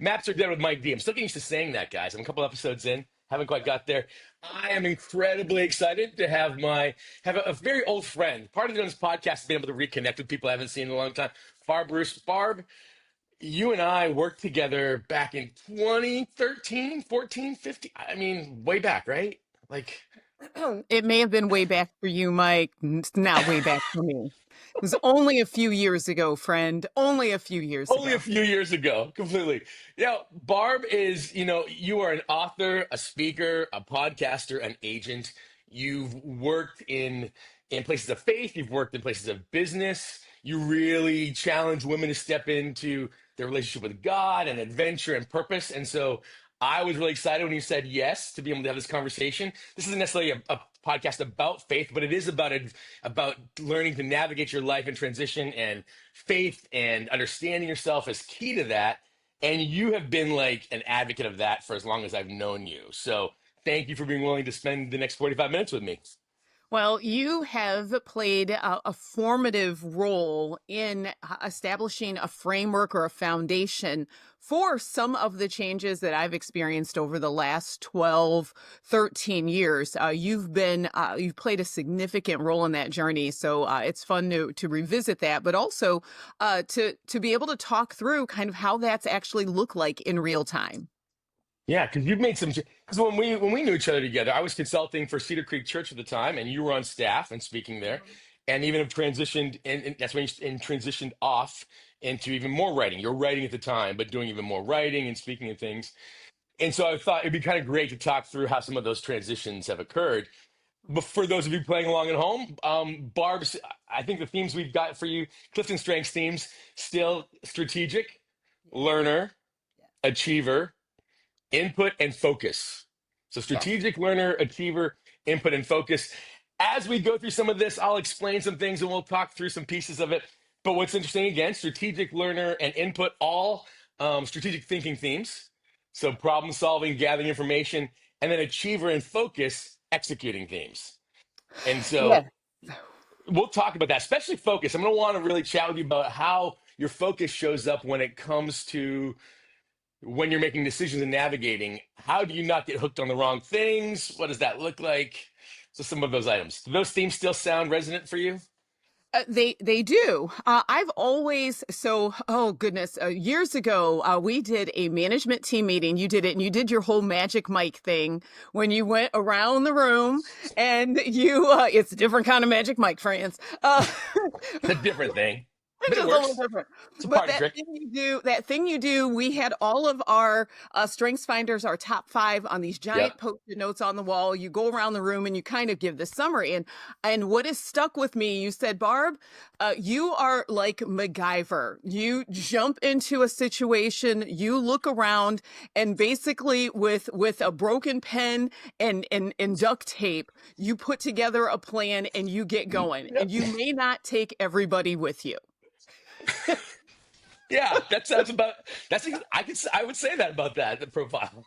Maps are dead with Mike D. I'm still getting used to saying that, guys. I'm a couple episodes in, haven't quite got there. I am incredibly excited to have a very old friend. Part of doing this podcast has been able to reconnect with people I haven't seen in a long time. Barb Roose. Barb, you and I worked together back in 2013, 14, 15. I mean, way back, right? Like It may have been way back for you, Mike. It's not way back for me. It was only a few years ago, friend. Only a few years only a ago. few years ago, completely. Barb is, you are an author, a speaker, a podcaster, an agent. You've worked in places of faith, you've worked in places of business. You really challenge women to step into their relationship with God and adventure and purpose. And so I was really excited when you said yes to be able to have this conversation. This isn't necessarily a podcast about faith, but it is about learning to navigate your life in transition, and faith and understanding yourself is key to that. And you have been like an advocate of that for as long as I've known you. So thank you for being willing to spend the next 45 minutes with me. Well, you have played a formative role in establishing a framework or a foundation for some of the changes that I've experienced over the last 12, 13 years. You've played a significant role in that journey. So it's fun to revisit that, but also to be able to talk through kind of how that's actually looked like in real time. Yeah, because you've made some. Because when we knew each other together, I was consulting for Cedar Creek Church at the time, and you were on staff and speaking there, and even have transitioned, and that's when you transitioned off into even more writing. You're writing at the time, but doing even more writing and speaking of things. And so I thought it'd be kind of great to talk through how some of those transitions have occurred. But for those of you playing along at home, Barb's, I think the themes we've got for you, Clifton Strengths themes, still strategic, learner, achiever, input, and focus. So Yes. strategic, learner, achiever, input, and focus. As we go through some of this, I'll explain some things and we'll talk through some pieces of it. But what's interesting, again, strategic, learner, and input, all strategic thinking themes. So problem solving, gathering information, and then achiever and focus, executing themes. And so Yes. we'll talk about that, especially focus. I'm going to want to really chat with you about how your focus shows up when it comes to when you're making decisions and navigating. How do you not get hooked on the wrong things? What does that look like? So some of those items. Do those themes still sound resonant for you? They do. I've always oh goodness, years ago we did a management team meeting. You did it, and you did your whole magic mic thing when you went around the room, and it's a different kind of magic mic, friends. It's a different thing, It's but it just a little works. different. It's a But party trick. that thing you do, we had all of our strengths finders, our top five on these Yep. giant post-it notes on the wall. You go around the room and you kind of give the summary. And what has stuck with me, you said, Barb, you are like MacGyver. You jump into a situation, you look around, and basically with a broken pen and duct tape, you put together a plan and you get going. And Yep. you may not take everybody with you. Yeah, that's about that's I would say that about that the profile.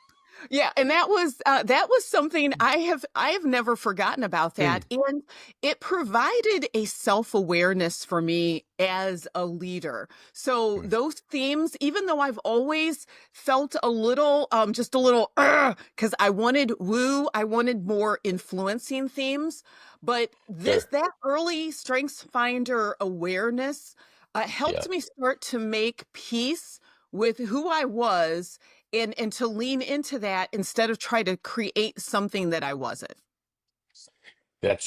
Yeah, and that was something I have never forgotten about Mm, that, and it provided a self-awareness for me as a leader. So mm, those themes, even though I've always felt a little, just a little, because I wanted more influencing themes, but sure. that early Strengths Finder awareness Yeah. helped me start to make peace with who I was and to lean into that instead of try to create something that I wasn't. That's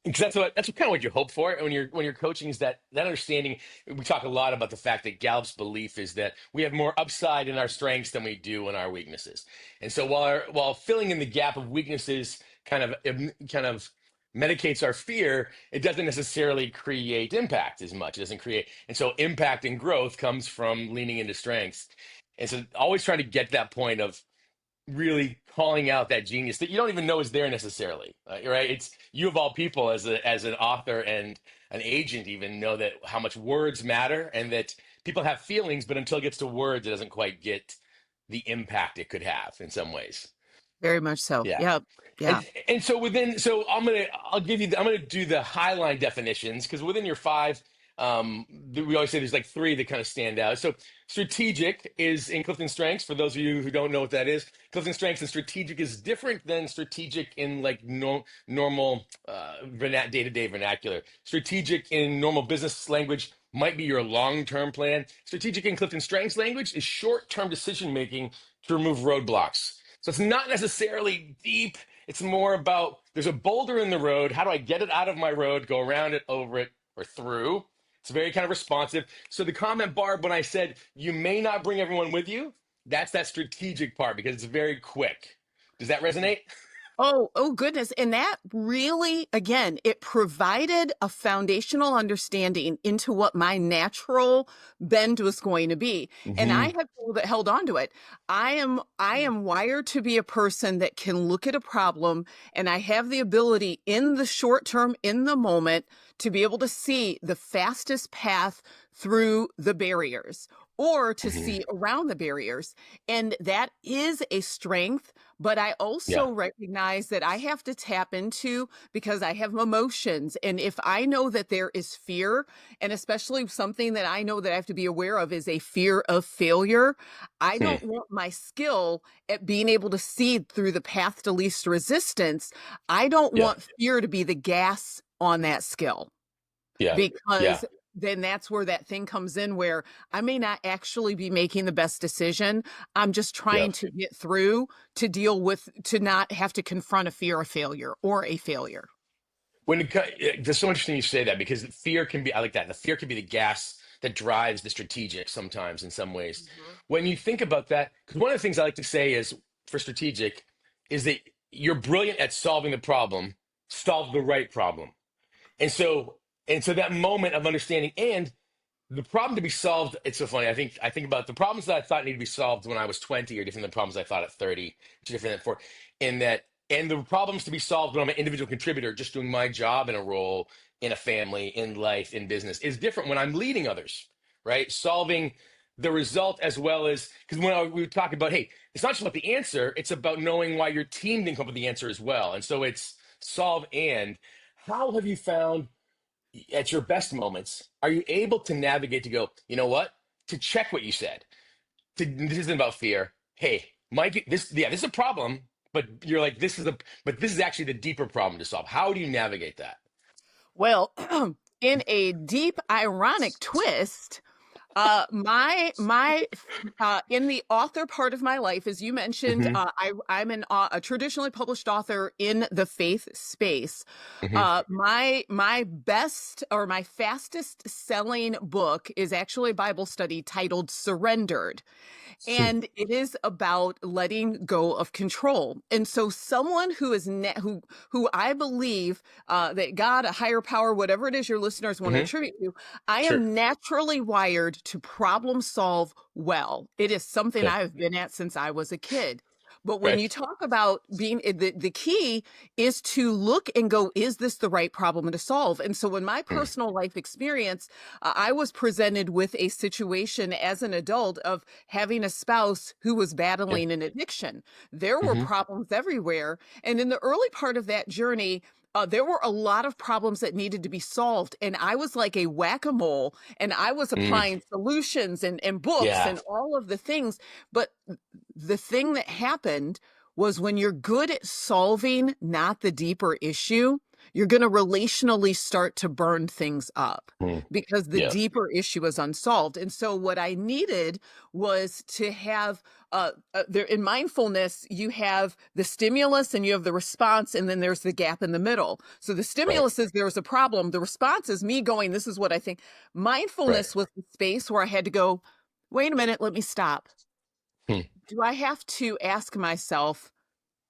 because that's kind of what you hope for when you're coaching, is that understanding. We talk a lot about the fact that Gallup's belief is that we have more upside in our strengths than we do in our weaknesses. And so while filling in the gap of weaknesses kind of medicates our fear, it doesn't necessarily create impact as much. It doesn't create, and so impact and growth comes from leaning into strengths. And so always trying to get that point of really calling out that genius that you don't even know is there necessarily, right? It's you of all people as an author and an agent even know that how much words matter, and that people have feelings, but until it gets to words, it doesn't quite get the impact it could have in some ways. Very much so. Yeah. Yeah. And Yeah. so I'm gonna do the highline definitions, because within your five, We always say there's like three that kind of stand out. So strategic is in Clifton Strengths. For those of you who don't know what that is, Clifton Strengths and strategic is different than strategic in like normal day-to-day vernacular. Strategic in normal business language might be your long-term plan. Strategic in Clifton Strengths language is short-term decision making to remove roadblocks. So it's not necessarily deep. It's more about there's a boulder in the road. How do I get it out of my road, go around it, over it, or through? It's very kind of responsive. So the comment, Barb, when I said you may not bring everyone with you, that's that strategic part because it's very quick. Does that resonate? Oh goodness. And that really, again, it provided a foundational understanding into what my natural bend was going to be. And I Hmm. have held on to it. I am wired to be a person that can look at a problem, and I have the ability in the short term, in the moment, to be able to see the fastest path through the barriers or to Hmm. see around the barriers. And that is a strength, but I Yeah. also recognize that I have to tap into because I have emotions. And if I know that there is fear, and especially something that I know that I have to be aware of is a fear of failure, I Hmm. don't want my skill at being able to see through the path to least resistance. I don't Yeah. want fear to be the gas on that skill, Yeah. because Yeah. then that's where that thing comes in where I may not actually be making the best decision. I'm just Yeah. trying to get through to deal with, to not have to confront a fear of failure or a failure. There's so interesting you say that because fear can be, I like that. The fear can be the gas that drives the strategic sometimes in some ways. Mhm. When you think about that, because one of the things I like to say is for strategic is that you're brilliant at solving the problem, solve the right problem. And so, and so that moment of understanding and the problem to be solved, it's so funny. I think about the problems that I thought needed to be solved when I was 20 are different than problems I thought at 30, which are different than 4. In that, and the problems to be solved when I'm an individual contributor, just doing my job in a role, in a family, in life, in business, is different when I'm leading others, right? Solving the result as well as, because we talk about, hey, it's not just about the answer, it's about knowing why your team didn't come up with the answer as well. And so it's solve and how have you found at your best moments, are you able to navigate to go, you know what? To check what you said. This isn't about fear. Hey, Mike, this is a problem, but you're like, but this is actually the deeper problem to solve. How do you navigate that? Well, in a deep ironic twist, my in the author part of my life, as you mentioned, Hmm. I'm a traditionally published author in the faith space. Hmm. My best or my fastest selling book is actually a Bible study titled Surrendered. And it is about letting go of control. And so someone who is who I believe that God, a higher power, whatever it is your listeners want to Hmm. attribute to, I Sure. am naturally wired to problem solve well. It is something Okay. I've been at since I was a kid. But when Right. you talk about being the key is to look and go, is this the right problem to solve? And so in my Mm. personal life experience, I was presented with a situation as an adult of having a spouse who was Yeah. battling an addiction. There were Hmm. problems everywhere. And in the early part of that journey, there were a lot of problems that needed to be solved. And I was like a whack a mole, and I was Mm. applying solutions and books Yeah. and all of the things. But the thing that happened was when you're good at solving not the deeper issue, you're going to relationally start to burn things up Mm. because the Yeah. deeper issue is unsolved. And so what I needed was to have there in mindfulness, you have the stimulus and you have the response, and then there's the gap in the middle. So the Right. stimulus is there's a problem. The response is me going, this is what I think. Right. Mindfulness was the space where I had to go, wait a minute, let me stop. Mm. Do I have to ask myself,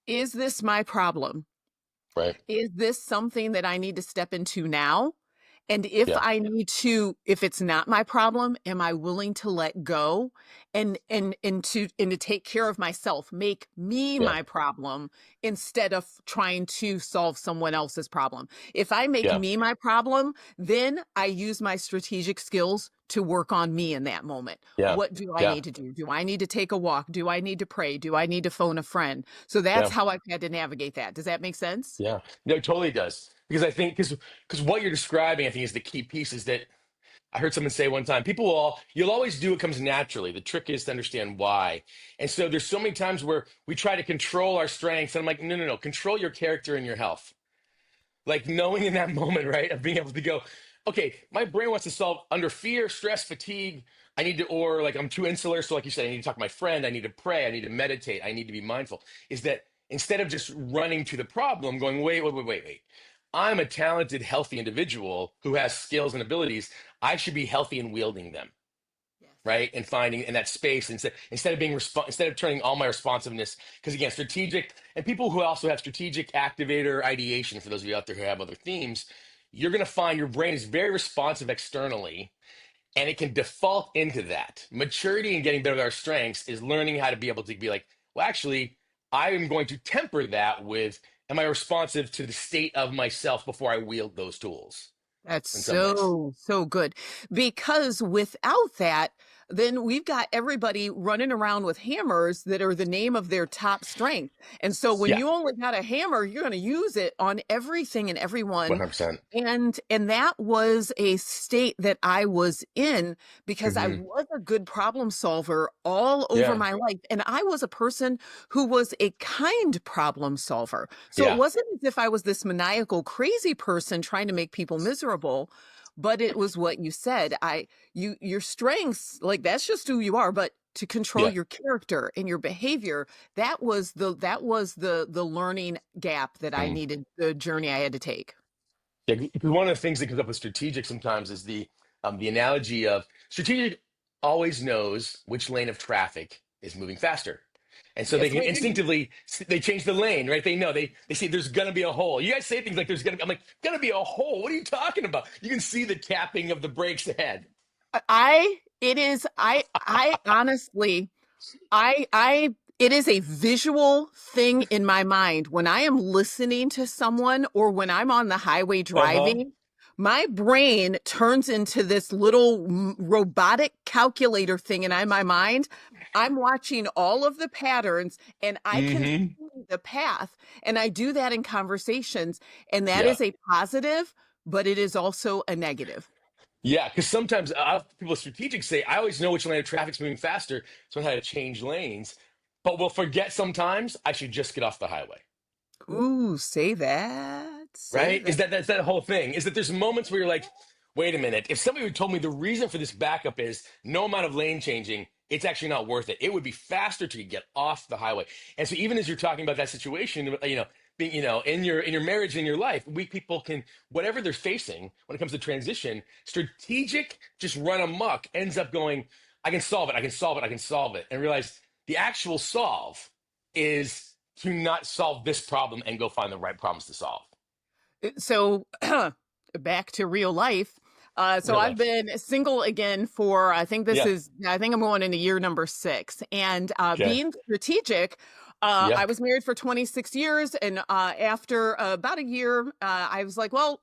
is this my problem? Right. Is this something that I need to step into now? And if Yeah. I need to, if it's not my problem, am I willing to let go and to take care of myself, make me Yeah. my problem instead of trying to solve someone else's problem? If I make Yeah. me my problem, then I use my strategic skills to work on me in that moment. Yeah. What do I Yeah. need to do? Do I need to take a walk? Do I need to pray? Do I need to phone a friend? So that's Yeah. how I've had to navigate that. Does that make sense? Yeah. No, it totally does. Because I think because what you're describing, I think, is the key piece is that I heard someone say one time, you'll always do what comes naturally. The trick is to understand why. And so there's so many times where we try to control our strengths. And I'm like, no, no, no, control your character and your health. Like knowing in that moment, right, of being able to go, okay, my brain wants to solve under fear, stress, fatigue. I need to, or like I'm too insular. So, like you said, I need to talk to my friend. I need to pray. I need to meditate. I need to be mindful. Is that instead of just running to the problem, going, wait, wait, wait, wait, wait. I'm a talented, healthy individual who has skills and abilities. I should be healthy in wielding them, Yes. right? And finding in that space instead of instead of turning all my responsiveness, because again, strategic and people who also have strategic activator ideation, for those of you out there who have other themes, you're going to find your brain is very responsive externally, and it can default into that. Maturity and getting better with our strengths is learning how to be able to be like, well, actually, I am going to temper that with, am I responsive to the state of myself before I wield those tools That's in some ways? so, so good. Because without that, then we've got everybody running around with hammers that are the name of their top strength. And so when Yeah, you only got a hammer, you're going to use it on everything and everyone. 100%. And that was a state that I was in because I Hmm. was a good problem solver all over Yeah, my life. And I was a person who was a kind problem solver. So it yeah. wasn't as if I was this maniacal, crazy person trying to make people miserable, but it was what you said. Your strengths, like that's just who you are, but to control Yeah. your character and your behavior, that was the learning gap that I Mm. needed, the journey I had to take. Yeah, because one of the things that comes up with strategic sometimes is the analogy of strategic always knows which lane of traffic is moving faster. And so they Yes, can we do. instinctively they change the lane, right? They know they see there's gonna be a hole. You guys say things like there's gonna be, I'm like, gonna be a hole. What are you talking about? You can see the capping of the brakes ahead. I honestly, it is a visual thing in my mind. When I am listening to someone or when I'm on the highway Uh-huh. driving, my brain turns into this little robotic calculator thing. And in my mind, I'm watching all of the patterns and I can Mm-hmm. see the path. And I do that in conversations. And that Yeah. is a positive, but it is also a negative. Yeah, because sometimes people strategic say, I always know which lane of traffic's moving faster, so I know how to change lanes. But we'll forget sometimes I should just get off the highway. Ooh, say that. Say Right? that. That's that whole thing. Is that there's moments where you're like, wait a minute. If somebody had told me the reason for this backup is no amount of lane changing, it's actually not worth it. It would be faster to get off the highway. And so even as you're talking about that situation, being, in your marriage, in your life, we people can whatever they're facing when it comes to transition, strategic just run amok ends up going, I can solve it, I can solve it, I can solve it, and realize the actual solve is to not solve this problem and go find the right problems to solve. So back to real life. So Real I've life. been single again for Yeah. I think I'm going into year number 6. And Okay. being strategic, Yeah. I was married for 26 years. And after about a year, I was like, well,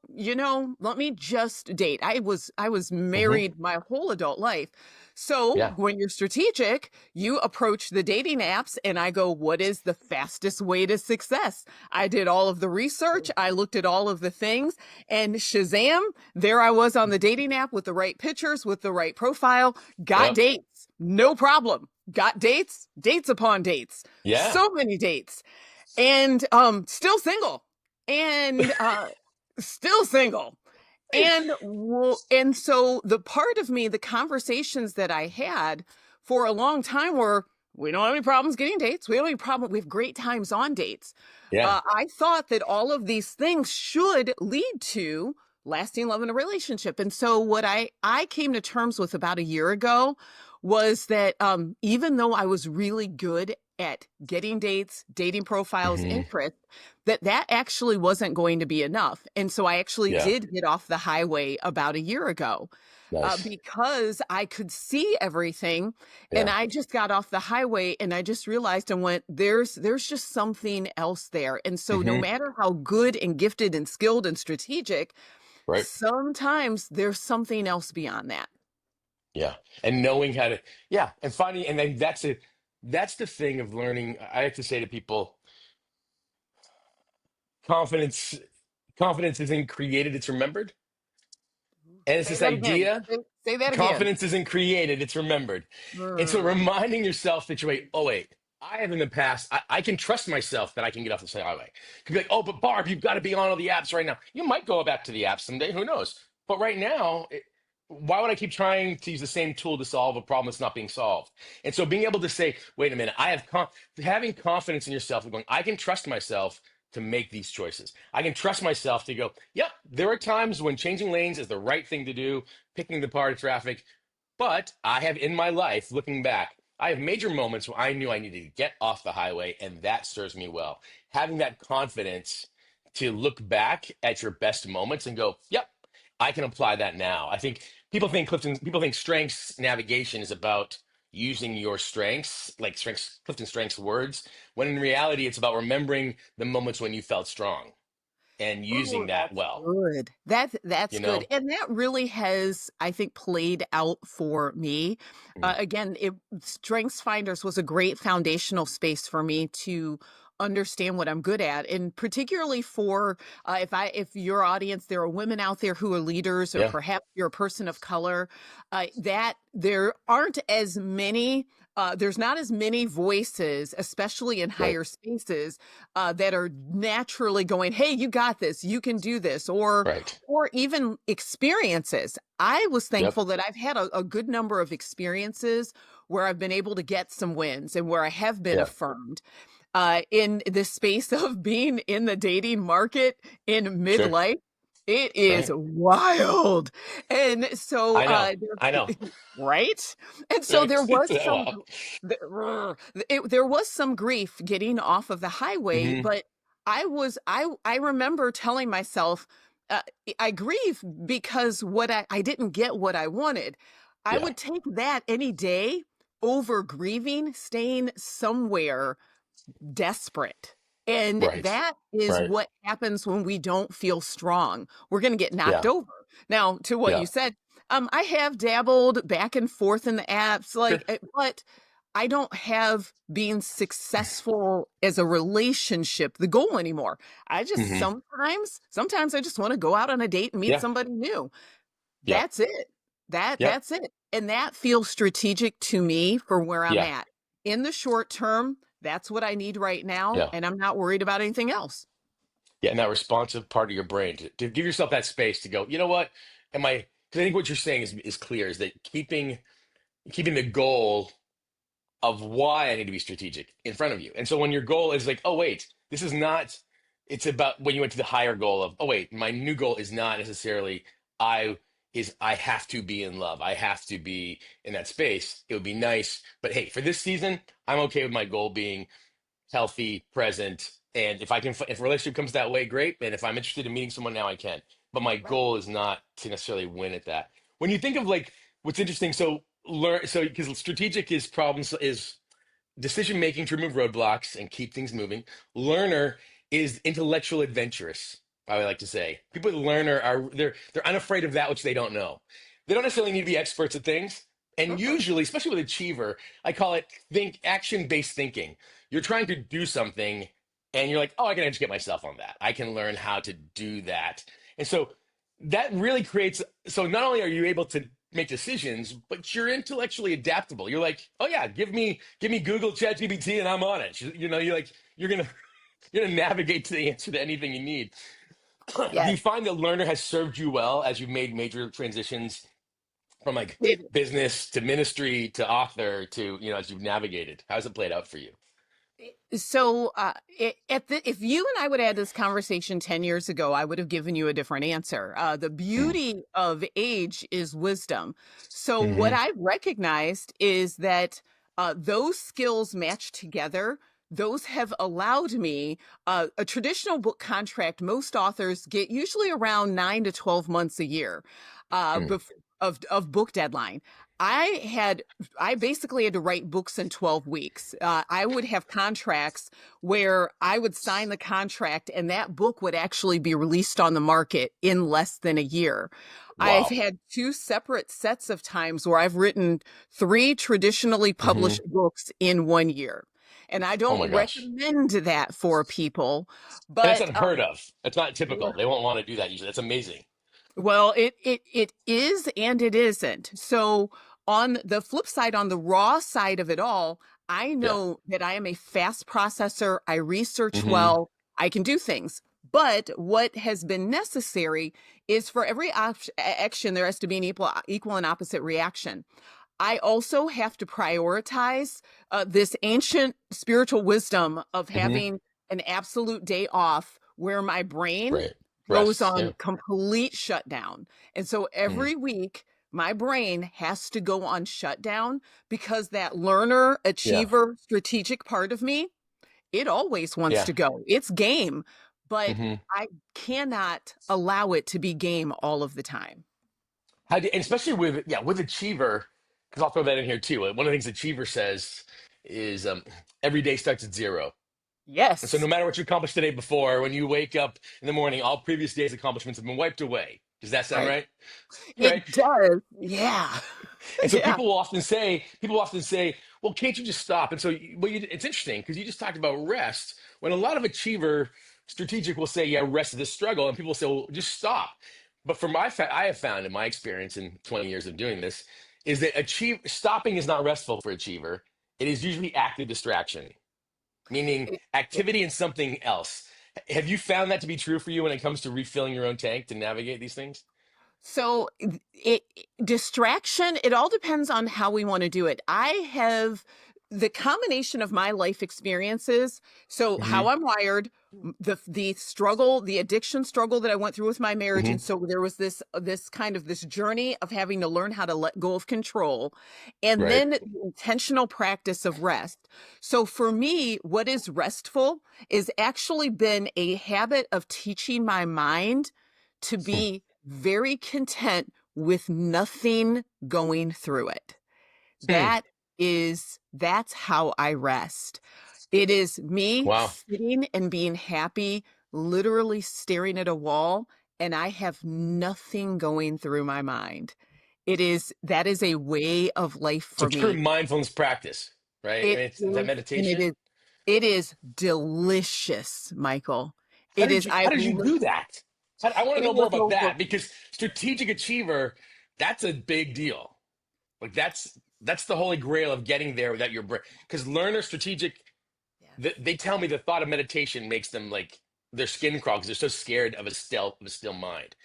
let me just date. I was Hmm. married my whole adult life. So Yeah. when you're strategic, you approach the dating apps and I go, what is the fastest way to success? I did all of the research. I looked at all of the things and Shazam, there I was on the dating app with the right pictures, with the right profile, got Yep. dates, no problem. Got dates, dates upon dates, Yeah. so many dates, and still single, and still single. And so the part of me, the conversations that I had for a long time were, we don't have any problems getting dates. We don't have any problem. We have great times on dates. Yeah. I thought that all of these things should lead to lasting love in a relationship. And so what I came to terms with about a year ago was that even though I was really good at getting dates, dating profiles, Hmm. interests, that actually wasn't going to be enough. And so I actually Yeah. did get off the highway about a year ago Nice. because I could see everything. And Yeah. I just got off the highway and I just realized and went, there's just something else there. And so no Hmm. matter how good and gifted and skilled and strategic, Right. sometimes there's something else beyond that. Yeah. And knowing how to, yeah. And finding, and then that's it. That's the thing of learning. I have to say to people, confidence, confidence isn't created, it's remembered. And it's Say this that again. idea. Say that again. Confidence isn't created, it's remembered. And so Mm. reminding yourself that you wait, oh wait, I have in the past, I can trust myself that I can get off the highway. Could be like, oh, but Barb, you've got to be on all the apps right now. You might go back to the apps someday, who knows? But right now, why would I keep trying to use the same tool to solve a problem that's not being solved? And so being able to say, wait a minute, having confidence in yourself and going, I can trust myself to make these choices. I can trust myself to go, yep, there are times when changing lanes is the right thing to do, picking the part of traffic. But I have in my life, looking back, I have major moments where I knew I needed to get off the highway, and that serves me well. Having that confidence to look back at your best moments and go, yep, I can apply that now. I think people think strengths navigation is about using your strengths, like Clifton Strengths words, when in reality it's about remembering the moments when you felt strong and Oh, using that that's well, good. That's you good. know? And that really has, I think, played out for me. Mm. Again, Strengths Finders was a great foundational space for me to understand what I'm good at, and particularly for if your audience, there are women out there who are leaders, or Yeah, perhaps you're a person of color, that there aren't as many. There's not as many voices, especially in right, higher spaces, that are naturally going, "Hey, you got this. You can do this," right. or even experiences. I was Yep, thankful that I've had a good number of experiences where I've been able to get some wins and where I have been yeah, affirmed in the space of being in the dating market in sure, midlife. It is right. wild. And so, I know. I know. right? And so Right. there was some, Wow. there was some grief getting off of the highway, Hmm. but I remember telling myself, uh, I grieve because I didn't get what I wanted. I Yeah. would take that any day over grieving, staying somewhere desperate. And Right. that is Right. what happens when we don't feel strong. We're going to get knocked Yeah. over. Now, to what Yeah. you said, I have dabbled back and forth in the apps, Sure. but I don't have being successful as a relationship the goal anymore. I just Hmm. sometimes I just want to go out on a date and meet Yeah. somebody new. Yeah. That's it. Yeah. That's it. And that feels strategic to me for where I'm Yeah. at. In the short term, that's what I need right now, Yeah. and I'm not worried about anything else. Yeah. And that responsive part of your brain to give yourself that space to go, you know what? Am I, because I think what you're saying is clear, is that keeping the goal of why I need to be strategic in front of you. And so when your goal is like, oh, wait, this is not, it's about when you went to the higher goal of, oh, wait, my new goal is not necessarily I I have to be in love. I have to be in that space. It would be nice. But hey, for this season, I'm okay with my goal being healthy, present. And if a relationship comes that way, great. And if I'm interested in meeting someone now, I can. But my Right. goal is not to necessarily win at that. When you think of like what's interesting, so because strategic is problems is decision making to remove roadblocks and keep things moving. Learner is intellectual adventurous. I would like to say people who learn they're unafraid of that which they don't know. They don't necessarily need to be experts at things. And Mhm. usually, especially with achiever, I call it think action based thinking. You're trying to do something and you're like, oh, I can educate myself on that. I can learn how to do that. And so that really creates, so not only are you able to make decisions, but you're intellectually adaptable. You're like, oh yeah, give me Google ChatGPT and I'm on it. You're like, you're gonna you're gonna navigate to the answer to anything you need. Do Yes. you find that learner has served you well as you've made major transitions from like It, business to ministry to author to, as you've navigated? How's it played out for you? so if you and I would have had this conversation 10 years ago, I would have given you a different answer. The beauty of age is wisdom. So what Mm-hmm. I've recognized is that those skills matched together, those have allowed me a traditional book contract. Most authors get usually around 9 to 12 months a year of book deadline. I had I basically had to write books in 12 weeks. I would have contracts where I would sign the contract and that book would actually be released on the market in less than a year. I've Wow. had two separate sets of times where I've written three traditionally Hmm. published books in 1 year. And I Oh don't my gosh. recommend that for people, And that's but unheard of. That's not typical. They won't want to do that usually. That's amazing. Well, it is and it isn't. So on the flip side, on the raw side of it all, I Yeah. know that I am a fast processor. I research Hmm. well. I can do things. But what has been necessary is for every action, there has to be an equal and opposite reaction. I also have to prioritize this ancient spiritual wisdom of Hmm. having an absolute day off where my brain Right. goes Rest. Yeah. on complete shutdown. And so Mm. every week, my brain has to go on shutdown because that learner, Yeah. achiever, strategic part of me, it always wants Yeah. to go. It's game, but Hmm. I cannot allow it to be game all of the time. And especially with, yeah, with Achiever, because I'll throw that in here too. One of the things Achiever says is every day starts at zero. And so no Yes, matter what you accomplished the day before, when you wake up in the morning, all previous days' accomplishments have been wiped away. Does that sound right. right? Right. It does. Yeah. And so Yeah. people often say, well, can't you just stop? And so it's interesting because you just talked about rest. When a lot of achiever strategic will say, yeah, rest is the struggle. And people say, well, just stop. But I have found in my experience in 20 years of doing this is that stopping is not restful for achiever. It is usually active distraction, meaning It- it- activity in something else. Have you found that to be true for you when it comes to refilling your own tank to navigate these things? So it distraction, it all depends on how we want to do it. I have the combination of my life experiences, so Hmm. how I'm wired, the struggle, the addiction struggle that I went through with my marriage, Hmm. and so there was this kind of this journey of having to learn how to let go of control, and Right. then the intentional practice of rest. So for me, what is restful is actually been a habit of teaching my mind to Hmm. be very content with nothing going through it. Hmm. That's how I rest. It is me Wow. sitting and being happy, literally staring at a wall, and I have nothing going through my mind. That is a way of life So for true me. mindfulness practice, right? I It mean, is that is, and meditation? it is delicious, Michael. It is, How did you do that? I want to it know more was about over. that because strategic achiever, that's a big deal. Like that's the holy grail of getting there without your brain. Because learner strategic, they tell me the thought of meditation makes them like their skin crawl because they're so scared of a still mind.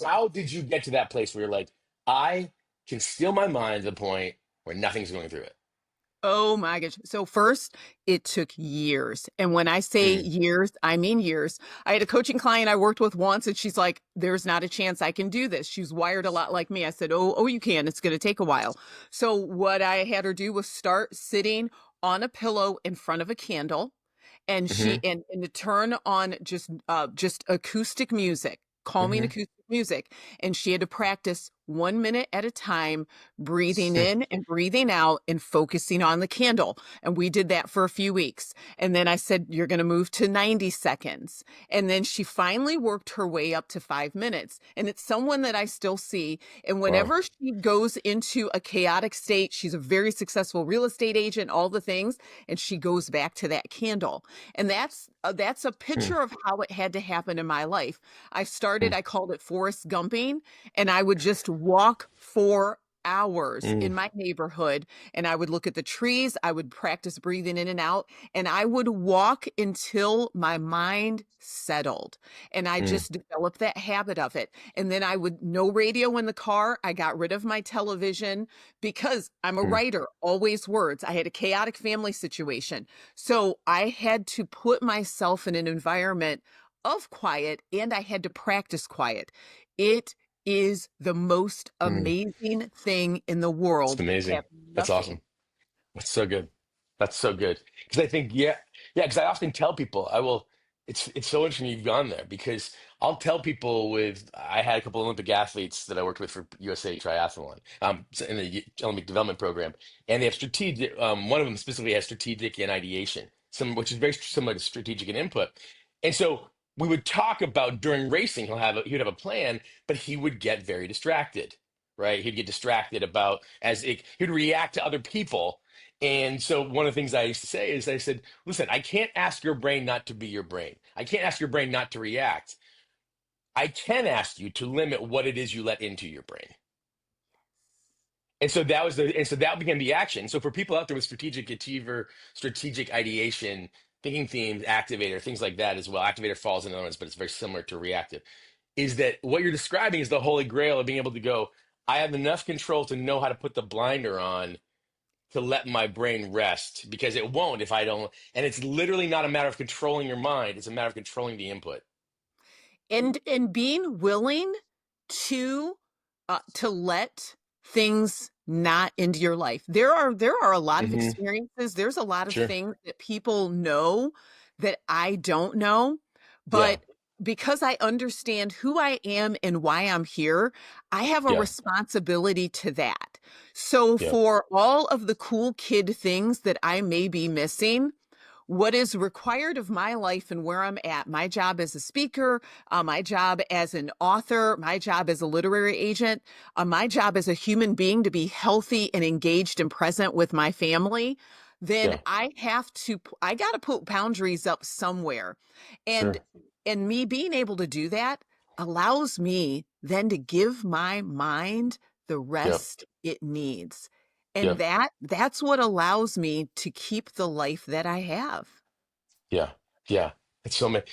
How did you get to that place where you're like, I can still my mind to the point where nothing's going through it? Oh my gosh. So first, it took years. And when I say Mm, years, I mean years. I had a coaching client I worked with once and she's like, "There's not a chance I can do this." She's wired a lot like me. I said, "Oh, you can. It's going to take a while." So what I had her do was start sitting on a pillow in front of a candle and mm-hmm, and to turn on just acoustic music, calming mm-hmm. acoustic music, and she had to practice 1 minute at a time, breathing in and breathing out and focusing on the candle. And we did that for a few weeks. And then I said, "You're going to move to 90 seconds." And then she finally worked her way up to 5 minutes. And it's someone that I still see. And Wow. whenever she goes into a chaotic state, she's a very successful real estate agent, all the things, and she goes back to that candle. And that's a Mm, picture of how it had to happen in my life. mm, I called it Forest Gumping, and I would just walk for hours mm, in my neighborhood and I would look at the trees, I would practice breathing in and out, and I would walk until my mind settled. And I mm, just developed that habit of it. And then I would no radio in the car. I got rid of my television because I'm a mm, writer, always words. I had a chaotic family situation. So I had to put myself in an environment of quiet and I had to practice quiet. It is the most mm. amazing thing in the It's world to amazing. have That's nothing. awesome. That's so good. That's so good. Because I think, yeah, because I often tell people, it's so interesting you've gone there because I'll tell people I had a couple Olympic athletes that I worked with for USA Triathlon, in the Olympic development program, and they have one of them specifically has strategic and ideation, which is very similar to strategic and input. And so we would talk about during racing, he would have a plan, but he would get very distracted, right? He'd get distracted he'd react to other people. And so one of the things I used to say is I said, listen, I can't ask your brain not to be your brain. I can't ask your brain not to react. I can ask you to limit what it is you let into your brain. And so that became the action. So for people out there with strategic achiever, strategic ideation, thinking themes, activator, things like that as well. Activator falls into other ones, but it's very similar to reactive. Is that what you're describing is the holy grail of being able to go, I have enough control to know how to put the blinder on to let my brain rest because it won't if I don't. And it's literally not a matter of controlling your mind, it's a matter of controlling the input. And being willing to let things not into your life. There are a lot of Hmm. experiences. There's a lot of Sure. things that people know that I don't know, Yeah. but because I understand who I am and why I'm here, I have a Yeah. responsibility to that. So Yeah. for all of the cool kid things that I may be missing, what is required of my life and where I'm at, my job as a speaker, my job as an author, my job as a literary agent, my job as a human being to be healthy and engaged and present with my family, then Yeah. I got to put boundaries up somewhere. And Sure. and me being able to do that allows me then to give my mind the Yep. rest it needs. And Yep. that's what allows me to keep the life that I have. Yeah. Yeah. It's so many.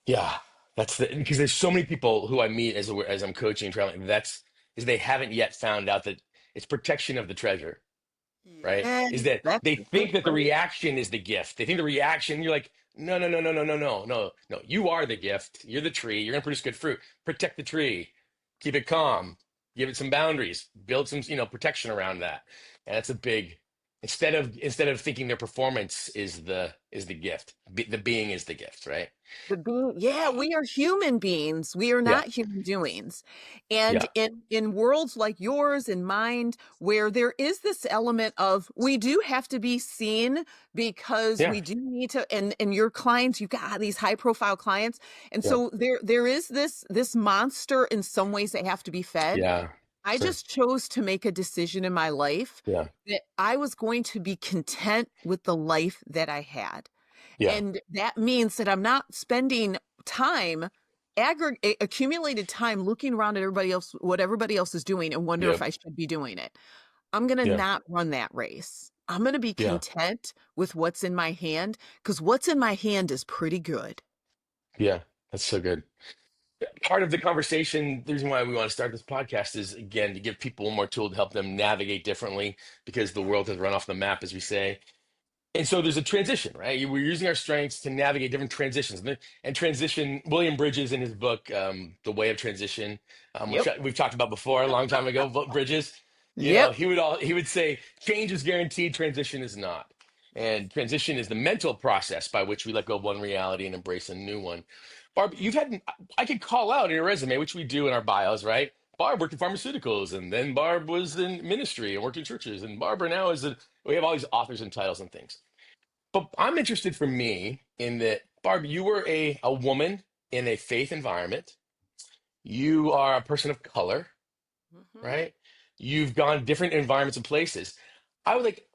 Yeah. That's the because there's so many people who I meet as I'm coaching and traveling. That's is they haven't yet found out that it's protection of the treasure, right? Yes, Is that that's they a good think that the phrase. reaction is the gift. They think the reaction, you're like, no, no, no, no, no, no, no, no, no. You are the gift. You're the tree. You're gonna produce good fruit. Protect the tree. Keep it calm. Give it some boundaries. Build some, protection around that. And that's a big instead of thinking their performance is the gift. The being is the gift, right? Yeah, we are human beings. We are Yeah. not human doings. And Yeah. in worlds like yours and mine, where there is this element of we do have to be seen because Yeah. we do need to, and your clients, you've got these high profile clients. And Yeah. so there is this monster in some ways that have to be fed. Yeah. I Sure. just chose to make a decision in my life Yeah. that I was going to be content with the life that I had. Yeah. And that means that I'm not spending time, accumulated time looking around at everybody else, what everybody else is doing and wonder if Yep. I should be doing it. I'm going to Yeah. not run that race. I'm going to be Yeah. content with what's in my hand because what's in my hand is pretty good. Yeah. That's so good. Part of the conversation, the reason why we want to start this podcast is again to give people one more tool to help them navigate differently because the world has run off the map, as we say. And so there's a transition, right? We're using our strengths to navigate different transitions. And transition, William Bridges in his book, The Way of Transition, which Yep. we've talked about before a long time ago, Bridges, Yep. he would say change is guaranteed, transition is not. And transition is the mental process by which we let go of one reality and embrace a new one. Barb, I could call out in your resume, which we do in our bios, right? Barb worked in pharmaceuticals, and then Barb was in ministry and worked in churches, and Barbara now we have all these authors and titles and things. But I'm interested for me in that, Barb, you were a woman in a faith environment. You are a person of color, Mhm. right? You've gone different environments and places. I would like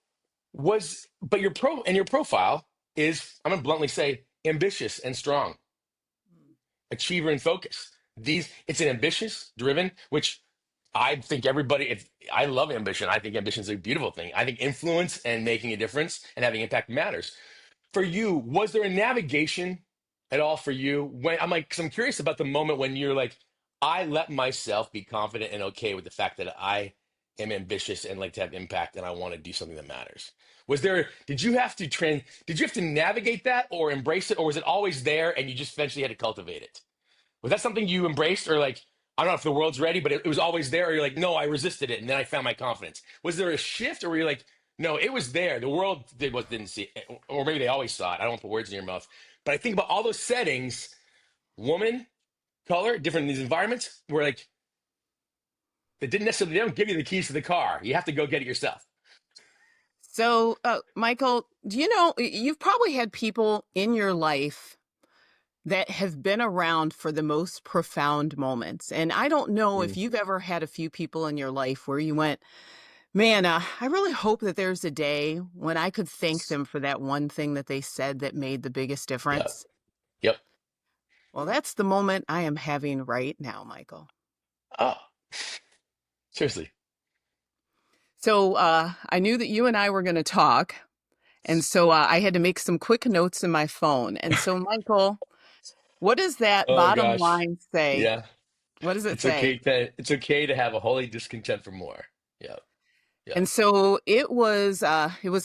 but your profile is, I'm gonna bluntly say, ambitious and strong, achiever and focused. It's an ambitious, driven, which I think everybody, if I love ambition, I think ambition is a beautiful thing. I think influence and making a difference and having impact matters. For you, was there a navigation at all for you when I'm like, because I'm curious about the moment when you're like, I let myself be confident and okay with the fact that I am ambitious and like to have impact and I want to do something that matters. Did you have to navigate that or embrace it, or was it always there and you just eventually had to cultivate it? Was that something you embraced, or like, I don't know if the world's ready, but it was always there, or you're like, no, I resisted it and then I found my confidence? Was there a shift, or were you like, no, it was there. The world didn't see it, or maybe they always saw it. I don't want to put words in your mouth, but I think about all those settings, woman, color, different in these environments, where like they don't give you the keys to the car. You have to go get it yourself. So, Michael, do you know you've probably had people in your life that have been around for the most profound moments. And I don't know if Mm, you've ever had a few people in your life where you went, man, I really hope that there's a day when I could thank them for that one thing that they said that made the biggest yeah. difference. Yep. Well, that's the moment I am having right now, Michael. Oh, seriously. So I knew that you and I were going to talk. And so I had to make some quick notes in my phone. And so, Michael, what does that Oh bottom gosh. line say? Yeah. What does it It's say? okay to have a holy discontent for more. Yeah. Yeah. And so it was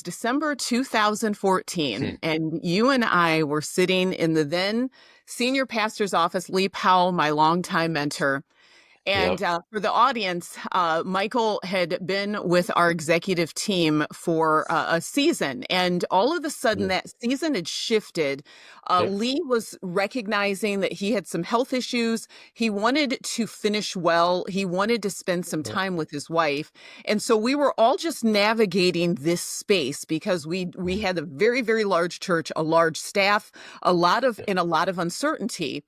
December Hmm. 2014, and you and I were sitting in the then senior pastor's office, Lee Powell, my longtime mentor. And Yep. for the audience, Michael had been with our executive team for a season, and all of a sudden Hmm. that season had shifted. Yep. Lee was recognizing that he had some health issues. He wanted to finish well. He wanted to spend some Yep. time with his wife, and so we were all just navigating this space because we Hmm. had a very, very large church, a large staff, Yep. a lot of uncertainty,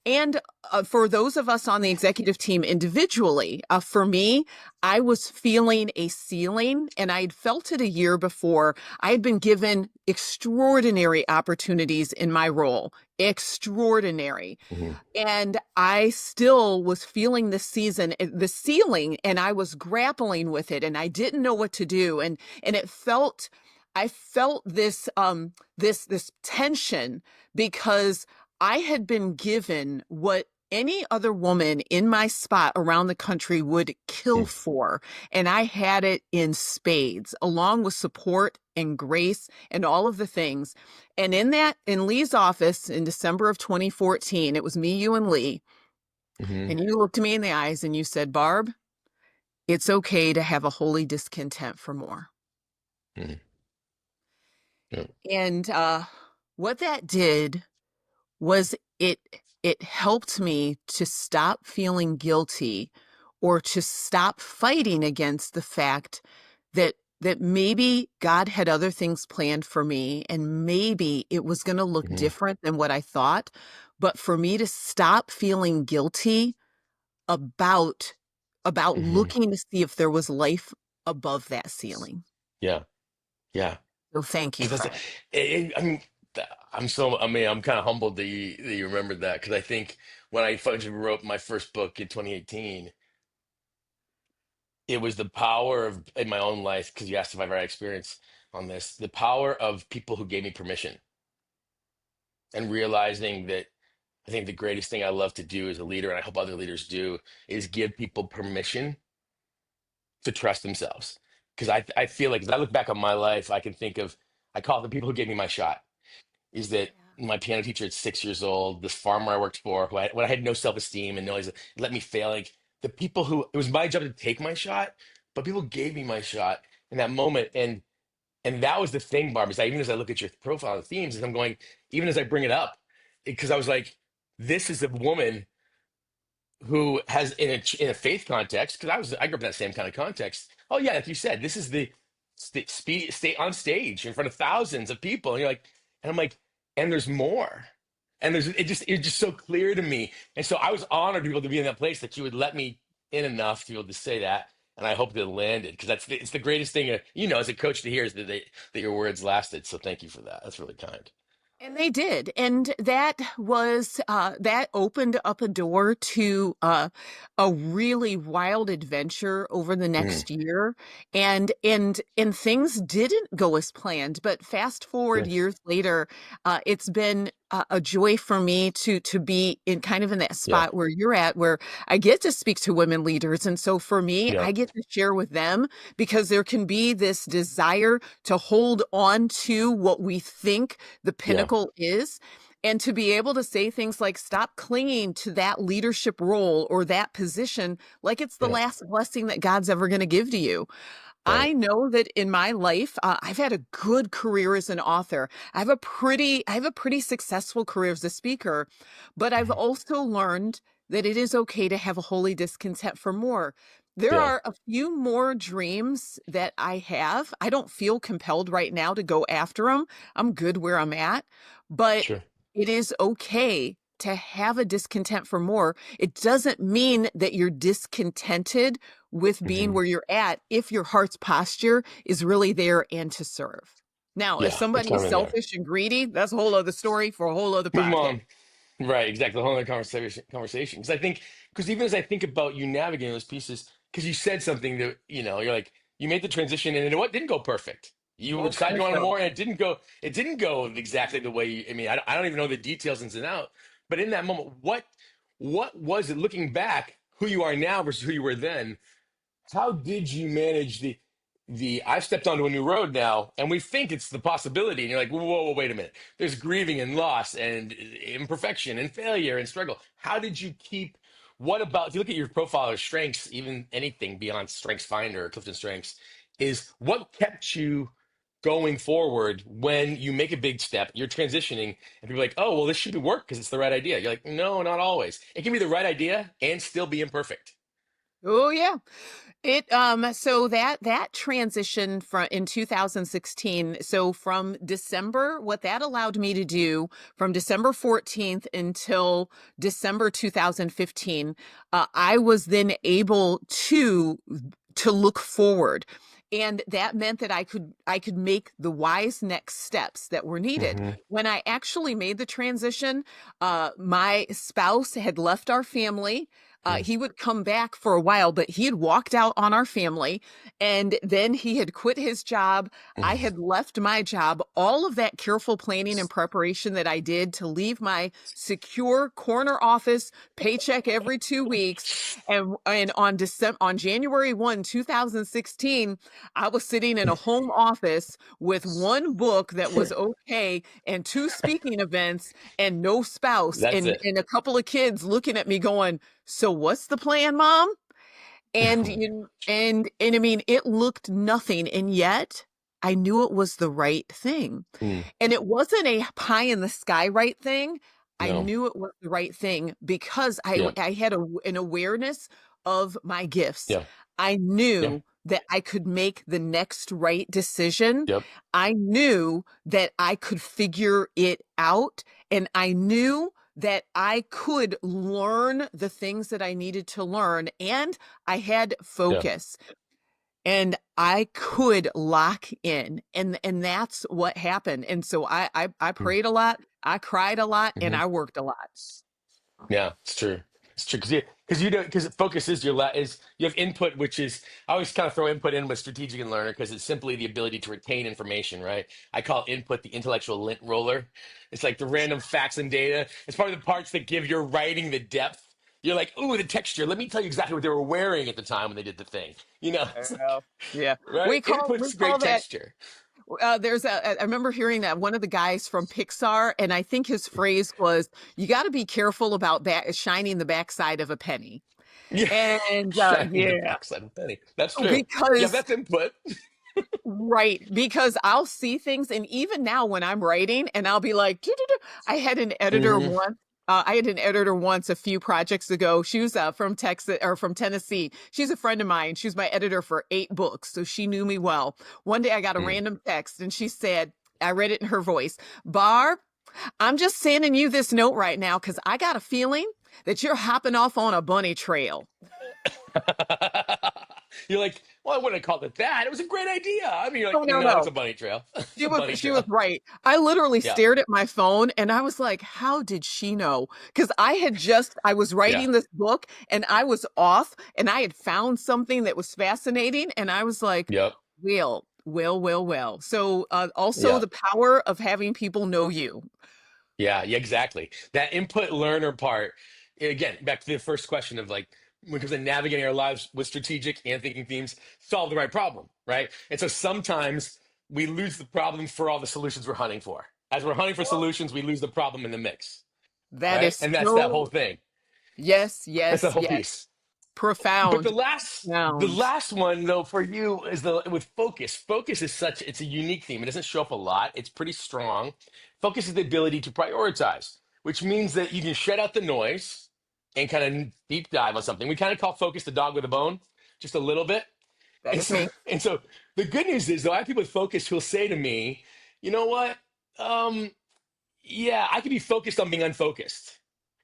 and for those of us on the executive team individually, for me, I was feeling a ceiling, and I'd felt it a year before. I had been given extraordinary opportunities in my role, extraordinary. Hmm. And I still was feeling the ceiling, and I was grappling with it, and I didn't know what to do. And I felt this tension because I had been given what any other woman in my spot around the country would kill for. And I had it in spades, along with support and grace and all of the things. And in Lee's office in December of 2014, it was me, you, and Lee. Hmm. And you looked me in the eyes and you said, Barb, it's okay to have a holy discontent for more. Hmm. Yep. And what that did was it helped me to stop feeling guilty or to stop fighting against the fact that maybe God had other things planned for me and maybe it was going to look Hmm. different than what I thought, but for me to stop feeling guilty about Hmm. looking to see if there was life above that ceiling. Yeah. Yeah. So thank you, Because friend. I mean, I mean, I'm kind of humbled that you remembered that because I think when I finally wrote my first book in 2018, it was the power of in my own life because you asked if I've had experience on this, the power of people who gave me permission and realizing that I think the greatest thing I love to do as a leader, and I hope other leaders do, is give people permission to trust themselves. Because I feel like as I look back on my life, I can think of I call it the people who gave me my shot. Is that my piano teacher at 6 years old, this farmer I worked for, when I had no self-esteem and no, he let me fail. Like the people who it was my job to take my shot, but people gave me my shot in that moment, and that was the thing, Barb. Is even as I look at your profile of themes, as I'm going, even as I bring it up, because I was like, this is a woman who has in a faith context, because I grew up in that same kind of context. Oh yeah, like you said, this is the stay on stage in front of thousands of people, and you're like, and I'm like, and there's more, and it's just so clear to me, and so I was honored to be able to be in that place that you would let me in enough to be able to say that, and I hope that it landed because it's the greatest thing as a coach to hear is that your words lasted. So thank you for that. That's really kind. And they did. And that opened up a door to a really wild adventure over the Mm, next year. And things didn't go as planned. But fast forward yeah, years later, it's been a joy for me to be in kind of in that yeah, spot where you're at, where I get to speak to women leaders. And so for me, yeah, I get to share with them because there can be this desire to hold on to what we think the yeah, pinnacle is. And to be able to say things like, stop clinging to that leadership role or that position like it's the yeah. last blessing that God's ever going to give to you. Right. I know that in my life, I've had a good career as an author. I have a pretty successful career as a speaker, but I've Mhm. also learned that it is okay to have a holy discontent for more. There Yeah. are a few more dreams that I have. I don't feel compelled right now to go after them. I'm good where I'm at, but Sure. it is okay to have a discontent for more. It doesn't mean that you're discontented with being Hmm. where you're at if your heart's posture is really there and to serve. Now, if Yeah. It's somebody kind is of in there. selfish and greedy, that's a whole other story for a whole other Move podcast. on. Right, exactly. The whole other conversation. Because I think, because even as I think about you navigating those pieces, because you said something that, you're like, you made the transition and it didn't go perfect. You Okay, decided to go on so more and it didn't go exactly the way I mean, I don't even know the details ins and out, but in that moment, what was it looking back, who you are now versus who you were then? How did you manage the I've stepped onto a new road now, and we think it's the possibility, and you're like, whoa, wait a minute. There's grieving and loss and imperfection and failure and struggle. How did you keep? What about if you look at your profile or strengths, even anything beyond Strengths Finder or Clifton Strengths, is what kept you going forward when you make a big step, you're transitioning, and people are like, oh, well, this should work because it's the right idea. You're like, no, not always. It can be the right idea and still be imperfect. oh yeah. It so that transition from in 2016, so from December, what that allowed me to do from December 14th until December 2015, I was then able to look forward. And that meant that I could make the wise next steps that were needed. Hmm. When I actually made the transition, my spouse had left our family. He would come back for a while, but he had walked out on our family, and then he had quit his job. I had left my job. All of that careful planning and preparation that I did to leave my secure corner office, paycheck every 2 weeks, and on January 1, 2016, I was sitting in a home office with one book that was okay and two speaking events and no spouse That's and it. and a couple of kids looking at me going, "So what's the plan, Mom?" And I mean, it looked nothing, and yet I knew it was the right thing. Mm, And it wasn't a pie in the sky right thing. I no. knew it was the right thing because Yeah. I had an awareness of my gifts. Yeah. I Yeah. knew that I could make the next right decision. Yep. I knew that I could figure it out. And I knew that I could learn the things that I needed to learn. And I had Yeah. focus and I could lock in, and that's what happened. And so I prayed a lot, I cried a lot, and Mm-hmm. I worked a lot. Yeah, it's true. It's true because you don't because focus is is you have input, which is I always kind of throw input in with strategic and learner because it's simply the ability to retain information, right? I call input the intellectual lint roller. It's like the random facts and data. It's probably the parts that give your writing the depth. You're like, ooh, the texture. Let me tell you exactly what they were wearing at the time when they did the thing. It's like, Yeah. Yeah. right? We Input's call great that texture. I remember hearing that one of the guys from Pixar, and I think his phrase was, "You got to be careful about shining the backside of a penny." Yeah, And shining the yeah, backside of penny. That's true. Yeah, because that's input. right, because I'll see things, and even now when I'm writing, and I'll be like, "Doo-doo-doo." I had an editor Hmm. once. I had an editor once a few projects ago. She was from Texas or from Tennessee. She's a friend of mine. She was my editor for 8 books, so she knew me well. One day I got a random text, and she said, I read it in her voice, "Barb, I'm just sending you this note right now because I got a feeling that you're hopping off on a bunny trail." You're like, well, I wouldn't have called it that. It was a great idea. I mean, you're Oh like, no, no, it's no. a bunny trail. It's She a was bunny she was trail. right. I literally Yeah, stared at my phone and I was like, how did she know? Because I was yeah, writing this book and I was off and I had found something that was fascinating and I was like, yep, well. So also yeah, the power of having people know you. yeah, exactly. That input learner part. Again, back to the first question of like, when it comes to navigating our lives with strategic and thinking themes, solve the right problem, right? And so sometimes we lose the problem for all the solutions we're hunting for. As we're hunting for solutions, we lose the problem in the mix, That right? is And that's that whole so thing. yes, That's that yes, whole yes. piece. But Profound, the profound. last one though for you is the with focus. Focus is such it's a unique theme. It doesn't show up a lot. It's pretty strong. Focus is the ability to prioritize, which means that you can shut out the noise and kind of deep dive on something. We kind of call focus the dog with a bone, just a little bit. That And is so, me. and so the good news is though, I have people with focus who'll say to me, you know what? Um, yeah, I can be focused on being unfocused.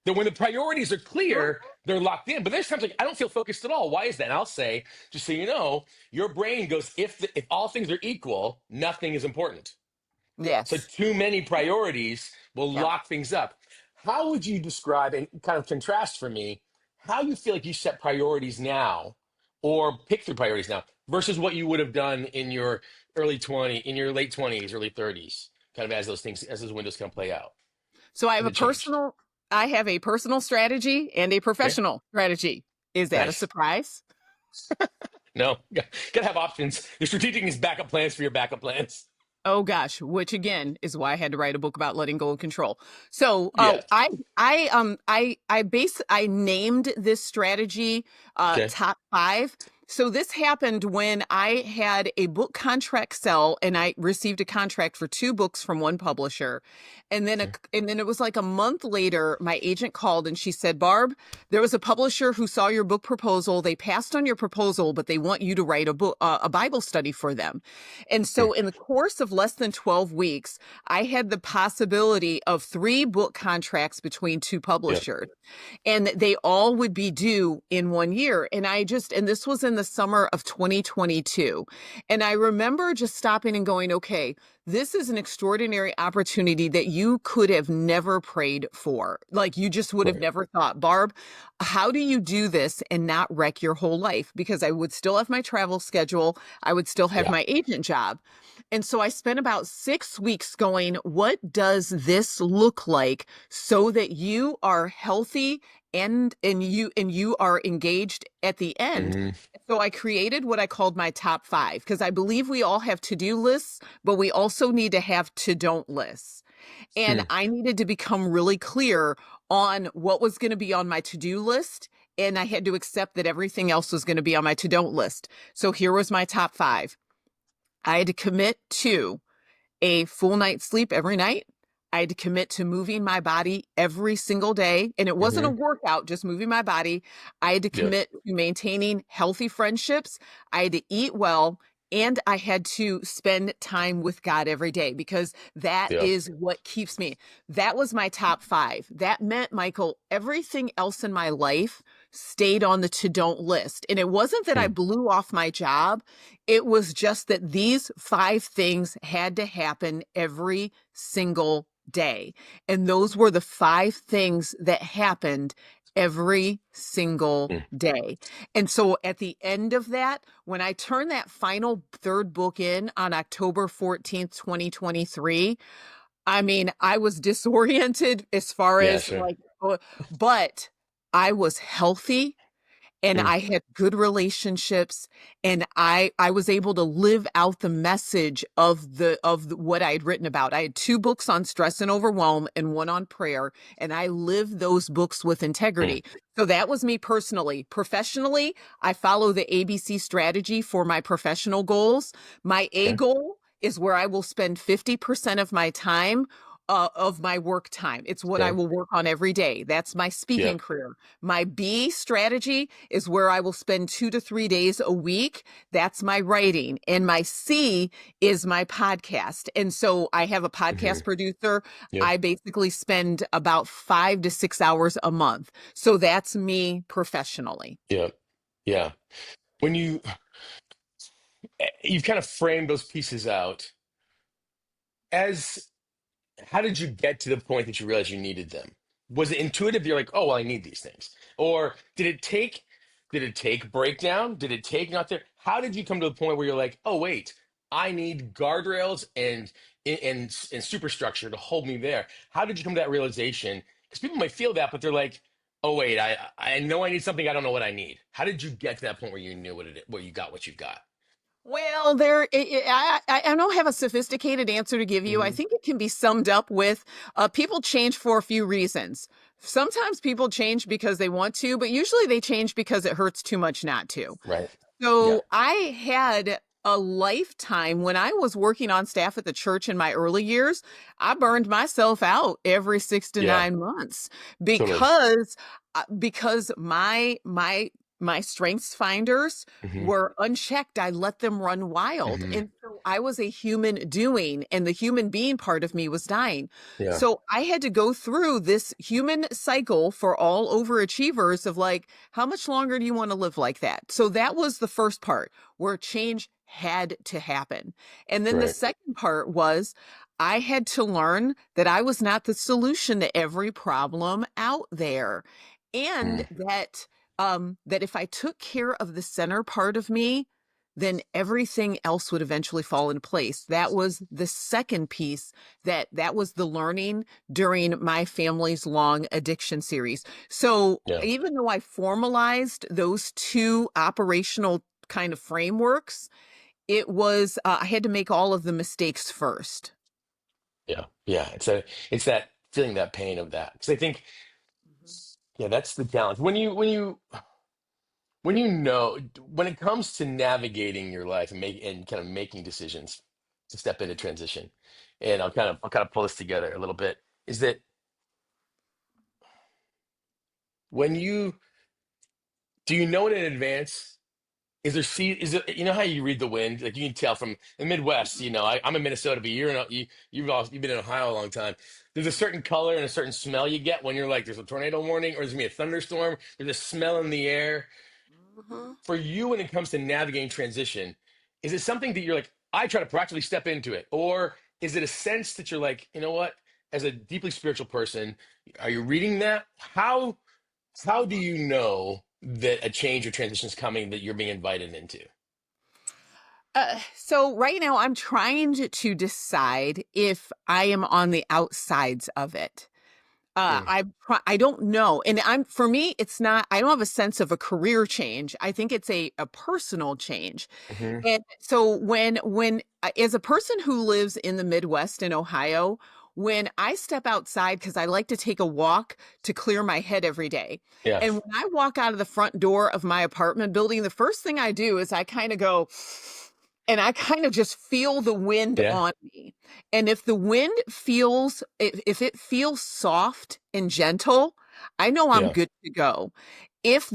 That when the priorities are Mhm. clear, they're locked in. But there's times like I don't feel focused at all. Why is that? And I'll say, just so you know, your brain goes if all things are equal, nothing is important. So Yes. too many priorities will Yeah. lock things up. how would you describe and kind of contrast for me how you feel like you set priorities now or pick the priorities now versus what you would have done in your in your late 20s, early 30s, kind of as those windows kind of play out? So Has it changed? I have a personal strategy and a Okay. professional strategy. Is that a Nice. surprise? No, gotta have options. Your strategic is backup plans for your backup plans. Oh gosh, which again is why I had to write a book about letting go of control. So, Yes. I named this strategy Okay. top 5. So this happened when I had a book contract sell and I received a contract for 2 books from one publisher. Okay. And then it was like a month later my agent called and she said, "Barb, there was a publisher who saw your book proposal. They passed on your proposal, but they want you to write a Bible study for them." And Hmm. so, in the course of less than 12 weeks, I had the possibility of 3 book contracts between 2 Yeah. publishers, and they all would be due in 1 year. And this was in the summer of 2022. And I remember just stopping and going, okay, this is an extraordinary opportunity that you could have never prayed for. Like you just would have Right. never thought, Barb, how do you do this and not wreck your whole life? Because I would still have my travel schedule. I would still have Yeah. my agent job. And so I spent about 6 weeks going, what does this look like so that you are healthy and you are engaged at the end? Hmm. So I created what I called my top 5 because I believe we all have to-do lists, but we also need to have to-don't lists. And Hmm. I needed to become really clear on what was going to be on my to-do list. And I had to accept that everything else was going to be on my to-don't list. So here was my top 5. I had to commit to a full night's sleep every night. I had to commit to moving my body every single day. And it wasn't a Hmm. workout, just moving my body. I had to Yeah. commit to maintaining healthy friendships. I had to eat well. And I had to spend time with God every day because that Yeah. is what keeps me. That was my top 5. That meant, Michael, everything else in my life stayed on the to don't list. And it wasn't that I Hmm. blew off my job. It was just that these 5 things had to happen every single day. And those were the 5 things that happened every single Hmm. day. And so at the end of that, when I turned that final 3rd book in on October 14th, 2023, I mean, I was disoriented as far Yeah. as Sure. but I was healthy and Hmm. I had good relationships and I was able to live out the message of what I had written about. I had 2 books on stress and overwhelm and 1 on prayer, and I lived those books with Hmm. integrity. So that was me personally. Professionally, I follow the ABC strategy for my professional goals. My A Okay. goal is where I will spend 50% of my time of my work time. It's what I Okay. will work on every day. That's my Yeah. speaking career. My B strategy is where I will spend 2 to 3 days a week. That's my writing. And my C is my podcast. And so I have a Hmm. podcast producer. Yeah. I basically spend about 5 to 6 hours a month. So that's me professionally. Yeah. Yeah. When you've kind of framed those pieces out as how did you get to the point that you realized you needed them? Was it intuitive? You're like, oh, well, I need these things, or did it take breakdown? Did it take not there? How did you come to the point where you're like, oh, wait, I need guardrails and superstructure to hold me there? How did you come to that realization? Because people might feel that, but they're like, oh, wait, I know I need something. I don't know what I need. How did you get to that point where you knew what you got, what you got? Well, I don't have a sophisticated answer to give you. I Hmm. think it can be summed up with people change for a few reasons. Sometimes people change because they want to, but usually they change because it hurts too much not to. Right. Yeah. So I had a lifetime when I was working on staff at the church in my early years. I burned myself out every six to Yeah. nine months Totally. because my strengths finders Hmm. were unchecked. I let them run wild. Hmm. And so I was a human doing, and the human being part of me was dying. Yeah. So I had to go through this human cycle for all overachievers of like, how much longer do you want to live like that? So that was the first part where change had to happen. And then the Right. second part was I had to learn that I was not the solution to every problem out there. And Mm, that if I took care of the center part of me, then everything else would eventually fall into place. That was the second piece, that was the learning during my family's long addiction series. So yeah, even though I formalized those two operational kind of frameworks, it was I had to make all of the mistakes first. yeah, yeah. It's that feeling that pain of that. Because I think, Mhm. yeah, that's the challenge. When it comes to navigating your life and kind of making decisions to step into transition, and I'll kind of pull this together a little bit, is that when you do you know it in advance? Is it, you know how you read the wind? Like you can tell from the Midwest, I'm in Minnesota, but you've been in Ohio a long time. There's a certain color and a certain smell you get when you're like, there's a tornado warning or there's gonna be a thunderstorm. There's a smell in the air. Mhm. For you, when it comes to navigating transition, is it something that you're like, I try to practically step into it? Or is it a sense that you're like, you know what, as a deeply spiritual person, are you reading that? How do you know that a change or transition is coming that you're being invited into? So right now I'm trying to decide if I am on the outsides of it. Mm, I don't know. And for me, it's not, I don't have a sense of a career change. I think it's a personal change. hmm And so as a person who lives in the Midwest in Ohio, when I step outside, because I like to take a walk to clear my head every day. Yeah. And when I walk out of the front door of my apartment building, the first thing I do is I kind of go, and I kind of just feel the wind Yeah. on me. And if the wind feels, if it feels soft and gentle, I know I'm Yeah. good to go. If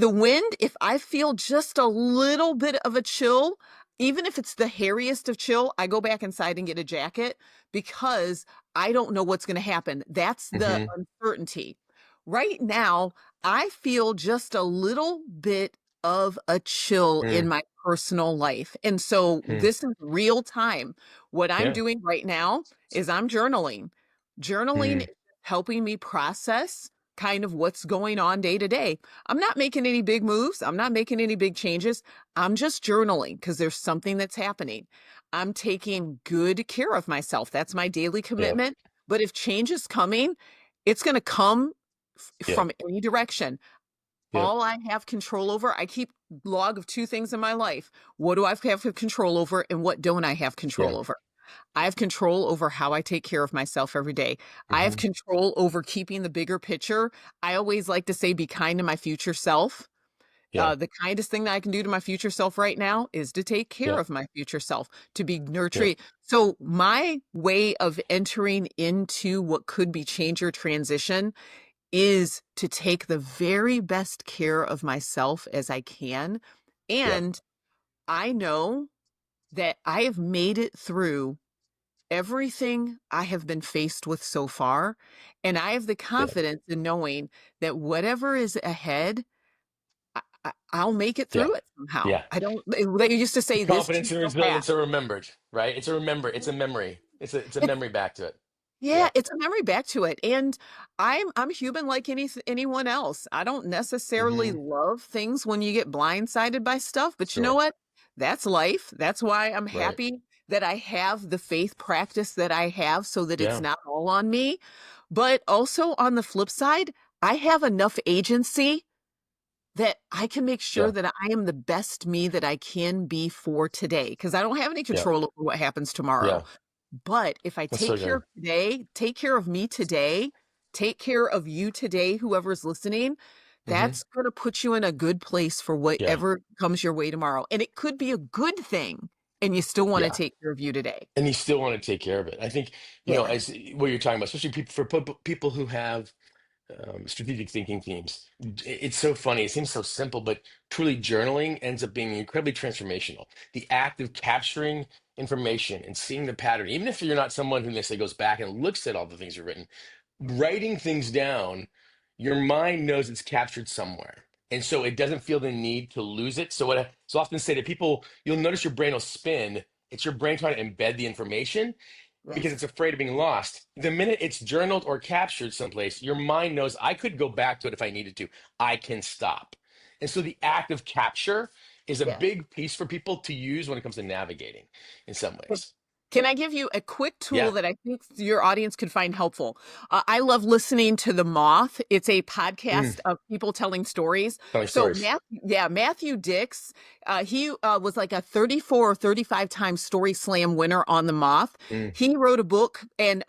I feel just a little bit of a chill, even if it's the hairiest of chill, I go back inside and get a jacket because I don't know what's going to happen. That's the hmm uncertainty. Right now, I feel just a little bit of a chill in mm my personal life. And so mm. this is real time. What I'm Yeah. doing right now is I'm journaling. Journaling Mm, is helping me process kind of what's going on day to day. I'm not making any big moves. I'm not making any big changes. I'm just journaling because there's something that's happening. I'm taking good care of myself. That's my daily yeah. commitment. But if change is coming, it's going to come Yeah. from any direction. Yeah. All I have control over, I keep log of two things in my life. What do I have control over and what don't I have Yeah. control over? I have control over how I take care of myself every day. I have hmm control over keeping the bigger picture. I always like to say, be kind to my future self. Yeah. The kindest thing that I can do to my future self right now is to take care Yeah. of my future self, to be Yeah. nurturing. So, my way of entering into what could be change or transition is to take the very best care of myself as I can. Yeah. And I know that I have made it through everything I have been faced with so far. And I have the Yeah. confidence in knowing that whatever is ahead, I'll make it Yeah. through it somehow. Yeah. I don't, they used to say, this too Confidence and shall pass. resilience are remembered, right? It's a memory. It's a It's memory back to it. Yeah, Yeah. it's a memory back to it, and I'm human like anyone else. I don't necessarily hmm love things when you get blindsided by stuff, but you know Sure. what? That's life. That's why I'm Right. happy that I have the faith practice that I have so that it's Yeah. not all on me. But also on the flip side, I have enough agency that I can make sure Yeah. that I am the best me that I can be for today because I don't have any Yeah. control over what happens tomorrow. Yeah. But if I That's take so care good. of today, take care of me today, take care of you today, whoever's listening, hmm that's going to put you in a good place for Yeah. whatever comes your way tomorrow. And it could be a good thing, and you still want to Yeah. take care of you today. And you still want to take care of it. I think, Yeah. as what you're talking about, especially people who have strategic thinking teams. It's so funny. It seems so simple, but truly journaling ends up being incredibly transformational. The act of capturing information and seeing the pattern, even if you're not someone who necessarily goes back and looks at all the things you've written, writing things down, your mind knows it's captured somewhere. And so it doesn't feel the need to lose it. So what I so often say to people, you'll notice your brain will spin. It's your brain trying to embed the information. because Yes. it's afraid of being lost. The minute it's journaled or captured someplace, your mind knows I could go back to it if I needed to. I can stop. And so the act of capture is a Yes. big piece for people to use when it comes to navigating in some ways. Can I give you a quick tool Yeah. that I think your audience could find helpful? I love listening to The Moth. It's a Mm. podcast of people telling stories. Telling So stories. Matthew Dix, he was like a 34 or 35 time Story Slam winner on The Moth. Mm. He wrote a book, and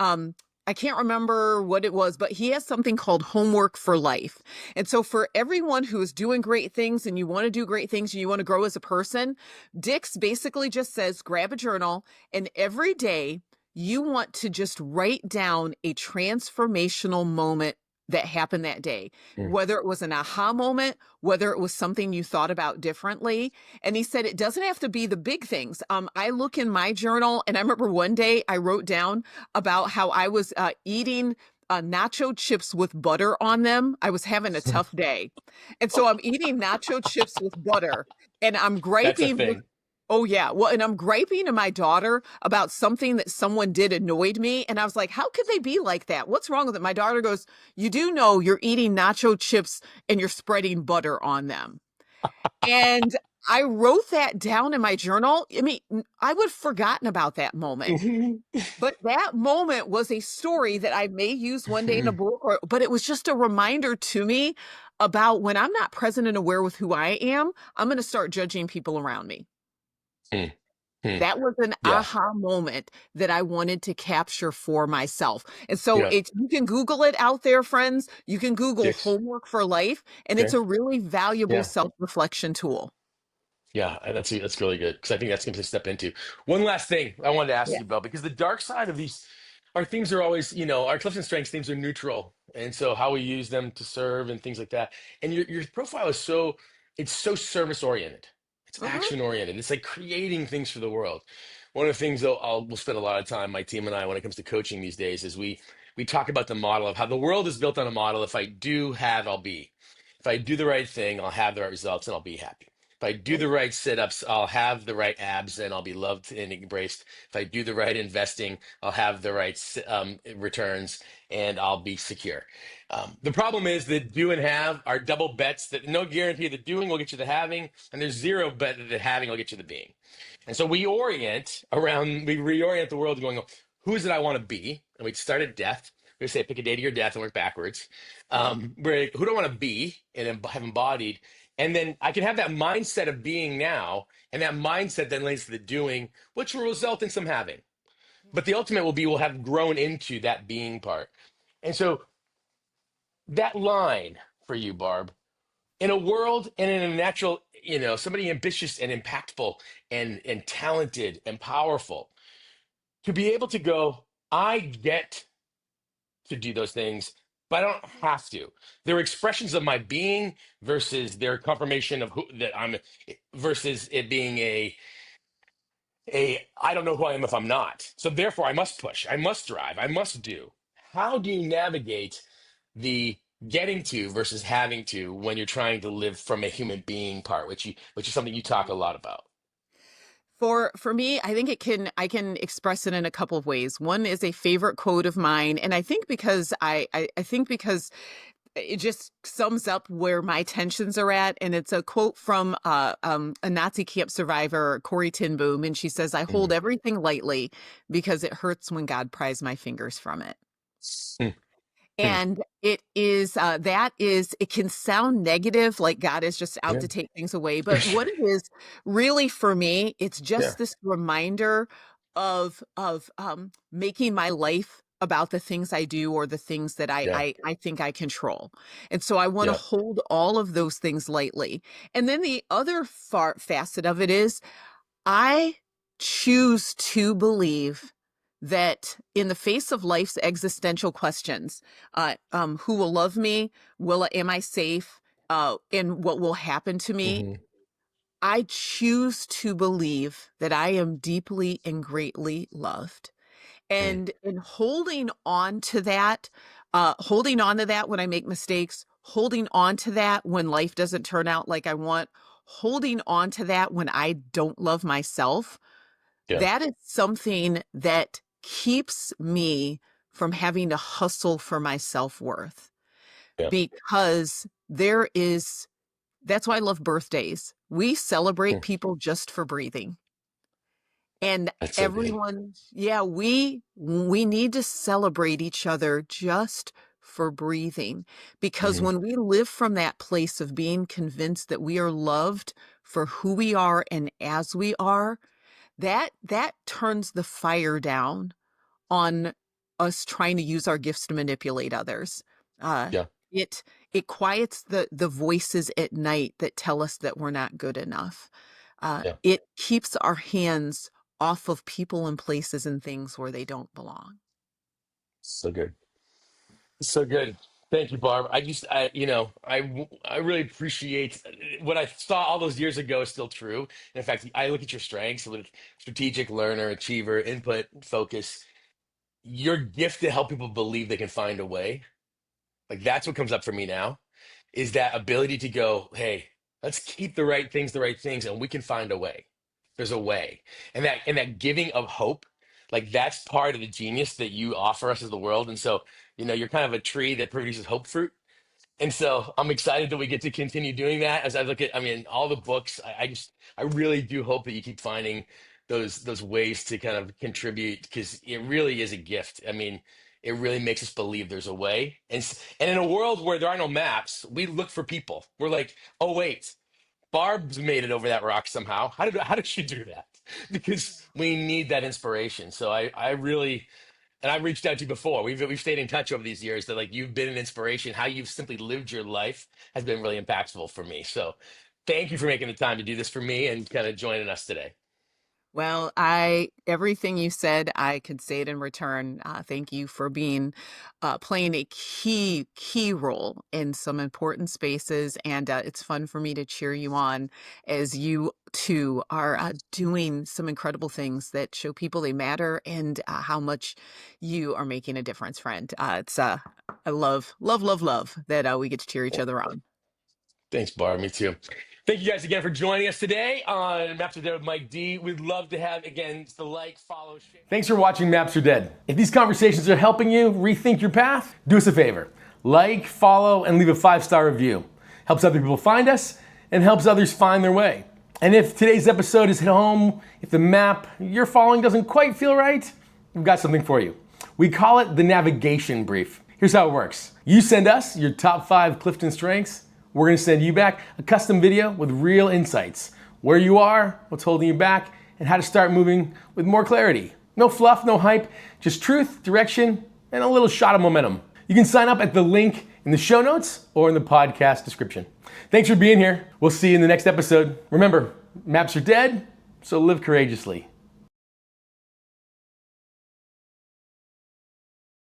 I can't remember what it was, but he has something called Homework for Life. And so for everyone who is doing great things and you want to do great things and you want to grow as a person, Dix basically just says grab a journal, and every day you want to just write down a transformational moment that happened that day, Mm. whether it was an aha moment, whether it was something you thought about differently. And he said it doesn't have to be the big things. I look in my journal, and I remember one day I wrote down about how I was eating nacho chips with butter on them. I was having a tough day. And so I'm eating nacho chips with butter, and I'm That's a griping with, thing. oh yeah. Well, and I'm griping to my daughter about something that someone did annoyed me. And I was like, how could they be like that? What's wrong with it? My daughter goes, you do know you're eating nacho chips and you're spreading butter on them. And I wrote that down in my journal. I mean, I would have forgotten about that moment. Mhm. But that moment was a story that I may use one day in a book, but it was just a reminder to me about when I'm not present and aware with who I am, I'm going to start judging people around me. Mm. Mm. That was an Yeah. aha moment that I wanted to capture for myself. And so Yeah. you can Google it out there, friends. You can Google Dicks. homework for life, and it's Okay. a really valuable Yeah. self-reflection tool. Yeah, and that's really good because I think that's going to step into one last thing I wanted to ask Yeah. you about because the dark side of these, our themes are always, our Clifton Strengths themes are neutral, and so how we use them to serve and things like that. And your profile is it's so service oriented, it's Mhm. action oriented, it's like creating things for the world. One of the things though we'll spend a lot of time, my team and I, when it comes to coaching these days, is we talk about the model of how the world is built on a model. If I do have, I'll be. If I do the right thing, I'll have the right results and I'll be happy. If I do the right sit-ups, I'll have the right abs and I'll be loved and embraced. If I do the right investing, I'll have the right returns and I'll be secure. The problem is that do and have are double bets that no guarantee the doing will get you the having, and there's zero bet that the having will get you the being. And so we reorient the world going, who is it I want to be? And we start at death. We say pick a day to your death and work backwards. We're like, who do I want to be and have embodied? And then I can have that mindset of being now, and that mindset then leads to the doing, which will result in some having. But the ultimate will be we'll have grown into that being part. And so that line for you, Barb, in a world and in a natural, somebody ambitious and impactful and talented and powerful, to be able to go, I get to do those things, but I don't have to. They're expressions of my being versus their confirmation of who that I'm versus it being a I don't know who I am if I'm not. So therefore I must push, I must drive, I must do. How do you navigate the getting to versus having to when you're trying to live from a human being part, which is something you talk a lot about? For me, I think I can express it in a couple of ways. One is a favorite quote of mine, and I think because I think because it just sums up where my tensions are at. And it's a quote from a Nazi camp survivor, Corrie ten Boom. And she says, I Mm, hold everything lightly because it hurts when God pries my fingers from it. mm, mm. And it is, it can sound negative, like God is just out Yeah. to take things away. But what it is really for me, it's Yeah. just this reminder of making my life about the things I do or the things that Yeah. I think I control. And so I want to Yeah. hold all of those things lightly. And then the other facet of it is I choose to believe that in the face of life's existential questions, who will love me? Am I safe? And what will happen to me? Hmm. I choose to believe that I am deeply and greatly loved. Mm. And in holding on to that when I make mistakes, holding on to that when life doesn't turn out like I want, holding on to that when I don't love myself, Yeah. that is something that keeps me from having to hustle for my self-worth, Yeah. because that's why I love birthdays. We celebrate people just for breathing. And That's so good. everyone, yeah, we need to celebrate each other just for breathing, because Hmm. when we live from that place of being convinced that we are loved for who we are and as we are, that turns the fire down on us trying to use our gifts to manipulate others. Uh, Yeah. it it quiets the voices at night that tell us that we're not good enough. Yeah. It keeps our hands off of people and places and things where they don't belong. So good. So good. Thank you, Barb. I really appreciate what I saw all those years ago is still true. And in fact, I look at your strengths with strategic learner, achiever, input, focus. Your gift to help people believe they can find a way. Like that's what comes up for me now is that ability to go, hey, let's keep the right things, and we can find a way. There's a way. And that giving of hope, like that's part of the genius that you offer us as the world. And so, you're kind of a tree that produces hope fruit. And so I'm excited that we get to continue doing that as I look at, I mean, all the books. I really do hope that you keep finding those ways to kind of contribute because it really is a gift. I mean, it really makes us believe there's a way. And in a world where there are no maps, we look for people. We're like, oh wait, Barb's made it over that rock somehow. How did she do that? Because we need that inspiration. So I really, and I've reached out to you before. We've stayed in touch over these years that like you've been an inspiration. How you've simply lived your life has been really impactful for me. So thank you for making the time to do this for me and kind of joining us today. Well, everything you said, I could say it in return. Thank you for playing a key role in some important spaces. And it's fun for me to cheer you on as you too are doing some incredible things that show people they matter and how much you are making a difference, friend. I love that we get to cheer each other on. Thanks, Barb. Me too. Thank you guys again for joining us today on Maps Are Dead with Mike D. We'd love to have, again, the like, follow, share. Thanks for watching Maps Are Dead. If these conversations are helping you rethink your path, do us a favor. Like, follow, and leave a 5-star review. Helps other people find us and helps others find their way. And if today's episode is hit home, if the map you're following doesn't quite feel right, we've got something for you. We call it the navigation brief. Here's how it works. You send us your top 5 Clifton strengths. We're gonna send you back a custom video with real insights. Where you are, what's holding you back, and how to start moving with more clarity. No fluff, no hype, just truth, direction, and a little shot of momentum. You can sign up at the link in the show notes or in the podcast description. Thanks for being here. We'll see you in the next episode. Remember, maps are dead, so live courageously.